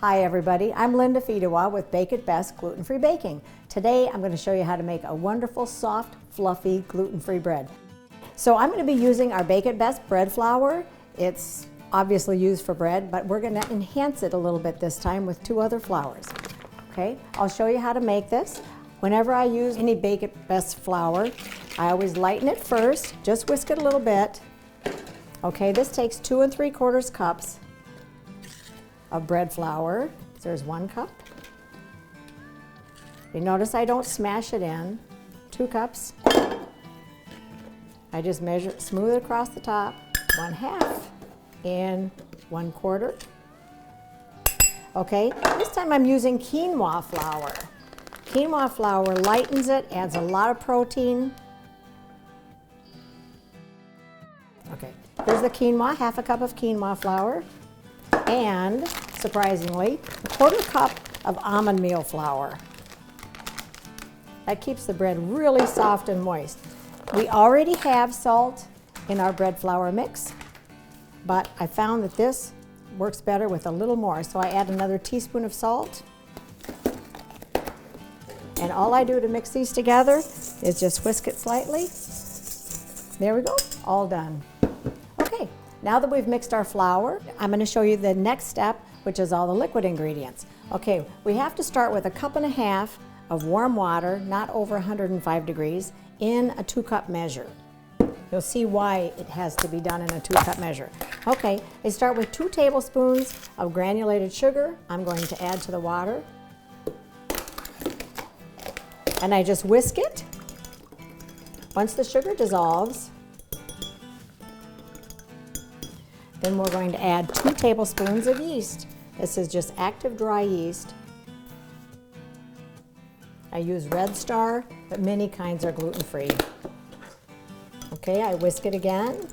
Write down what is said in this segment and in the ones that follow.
Hi everybody, I'm Linda Fedewa with Bake It Best Gluten-Free Baking. Today I'm going to show you how to make a wonderful, soft, fluffy, gluten-free bread. So I'm going to be using our Bake It Best bread flour. It's obviously used for bread, but we're going to enhance it a little bit this time with 2 other flours. Okay, I'll show you how to make this. Whenever I use any Bake It Best flour, I always lighten it first, just whisk it a little bit. Okay, this takes 2 3/4 cups of bread flour. So there's 1 cup. You notice I don't smash it in. 2 cups. I just measure it, smooth it across the top. 1/2 and 1/4. Okay, this time I'm using quinoa flour. Quinoa flour lightens it, adds a lot of protein. Okay, here's the quinoa, 1/2 cup of quinoa flour. And, surprisingly, 1/4 cup of almond meal flour. That keeps the bread really soft and moist. We already have salt in our bread flour mix, but I found that this works better with a little more, so I add another teaspoon of salt. And all I do to mix these together is just whisk it slightly. There we go, all done. Okay. Now that we've mixed our flour, I'm going to show you the next step, which is all the liquid ingredients. Okay, we have to start with 1.5 cups of warm water, not over 105 degrees, in a 2-cup measure. You'll see why it has to be done in a 2-cup measure. Okay, I start with 2 tablespoons of granulated sugar. I'm going to add to the water. And I just whisk it. Once the sugar dissolves, then we're going to add 2 tablespoons of yeast. This is just active dry yeast. I use Red Star, but many kinds are gluten-free. Okay, I whisk it again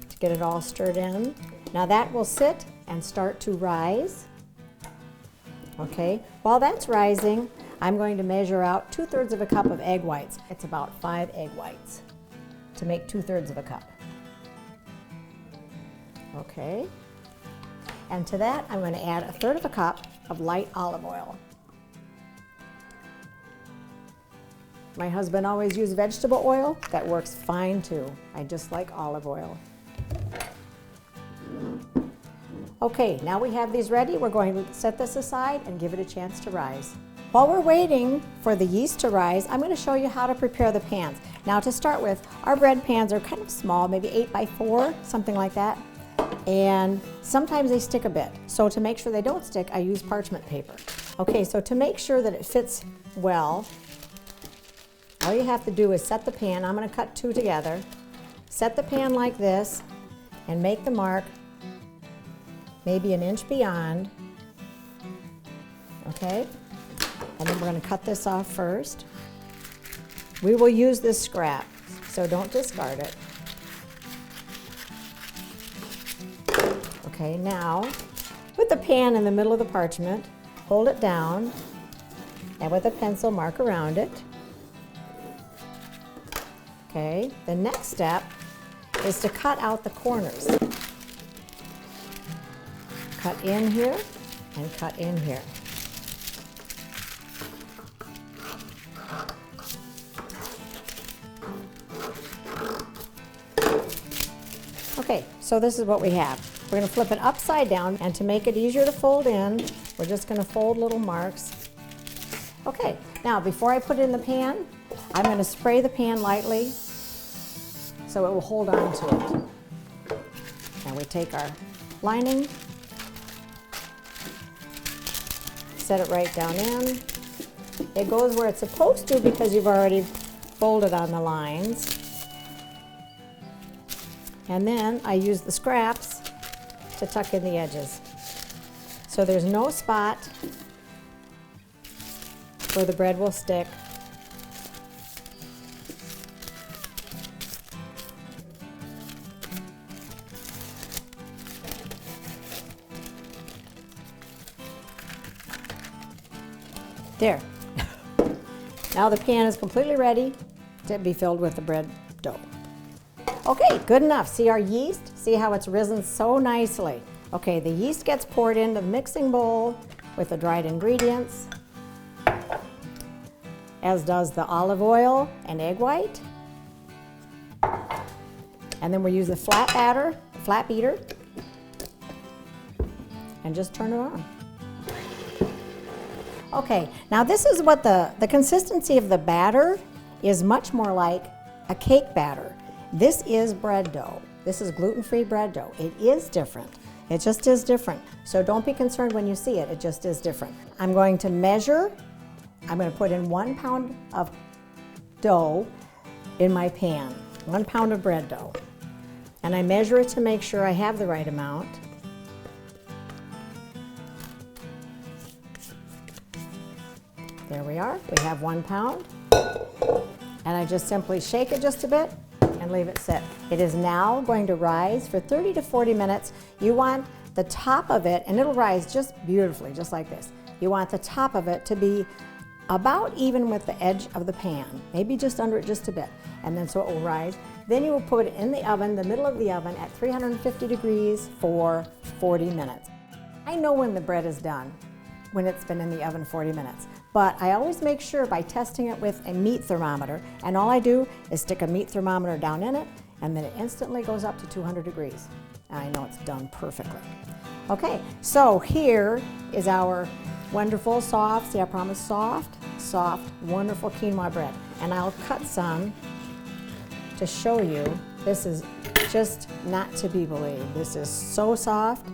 to get it all stirred in. Now that will sit and start to rise. Okay, while that's rising, I'm going to measure out 2/3 cup of egg whites. It's about 5 egg whites to make 2/3 cup. Okay, and to that I'm going to add 1/3 cup of light olive oil. My husband always used vegetable oil. That works fine too. I just like olive oil. Okay, now we have these ready. We're going to set this aside and give it a chance to rise. While we're waiting for the yeast to rise, I'm going to show you how to prepare the pans. Now to start with, our bread pans are kind of small, maybe 8 by 4, something like that. And sometimes they stick a bit. So to make sure they don't stick, I use parchment paper. Okay, so to make sure that it fits well, all you have to do is set the pan. I'm going to cut 2 together. Set the pan like this and make the mark maybe 1 inch beyond. Okay, and then we're going to cut this off first. We will use this scrap, so don't discard it. Okay, now, put the pan in the middle of the parchment, hold it down, and with a pencil mark around it. Okay, the next step is to cut out the corners. Cut in here and cut in here. Okay, so this is what we have. We're going to flip it upside down, and to make it easier to fold in, we're just going to fold little marks. Okay, now before I put it in the pan, I'm going to spray the pan lightly so it will hold on to it. And we take our lining, set it right down in. It goes where it's supposed to because you've already folded on the lines. And then I use the scraps to tuck in the edges. So there's no spot where the bread will stick. There. Now the pan is completely ready to be filled with the bread dough. Okay, good enough. See our yeast? See how it's risen so nicely. Okay, the yeast gets poured into the mixing bowl with the dried ingredients, as does the olive oil and egg white. And then we use the flat beater, and just turn it on. Okay, now this is what the consistency of the batter is much more like a cake batter. This is bread dough. This is gluten-free bread dough. It is different. It just is different. So don't be concerned when you see it. It just is different. I'm going to measure. I'm going to put in 1 pound of dough in my pan, 1 pound of bread dough. And I measure it to make sure I have the right amount. There we are. We have 1 pound. And I just simply shake it just a bit and leave it sit. It is now going to rise for 30 to 40 minutes. You want the top of it, and it'll rise just beautifully, just like this. You want the top of it to be about even with the edge of the pan, maybe just under it just a bit. And then so it will rise. Then you will put it in the oven, the middle of the oven at 350 degrees for 40 minutes. I know when the bread is done, when it's been in the oven 40 minutes. But I always make sure by testing it with a meat thermometer, and all I do is stick a meat thermometer down in it, and then it instantly goes up to 200 degrees. And I know it's done perfectly. Okay, so here is our wonderful, soft, see I promised soft, wonderful quinoa bread. And I'll cut some to show you. This is just not to be believed. This is so soft.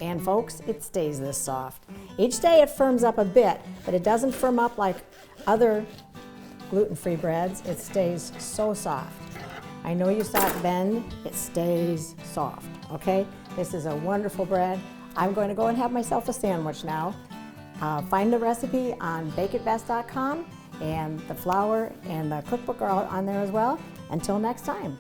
And folks, it stays this soft. Each day it firms up a bit, but it doesn't firm up like other gluten-free breads. It stays so soft. I know you saw it bend, it stays soft, okay? This is a wonderful bread. I'm going to go and have myself a sandwich now. Find the recipe on bakeitbest.com, and the flour and the cookbook are on there as well. Until next time.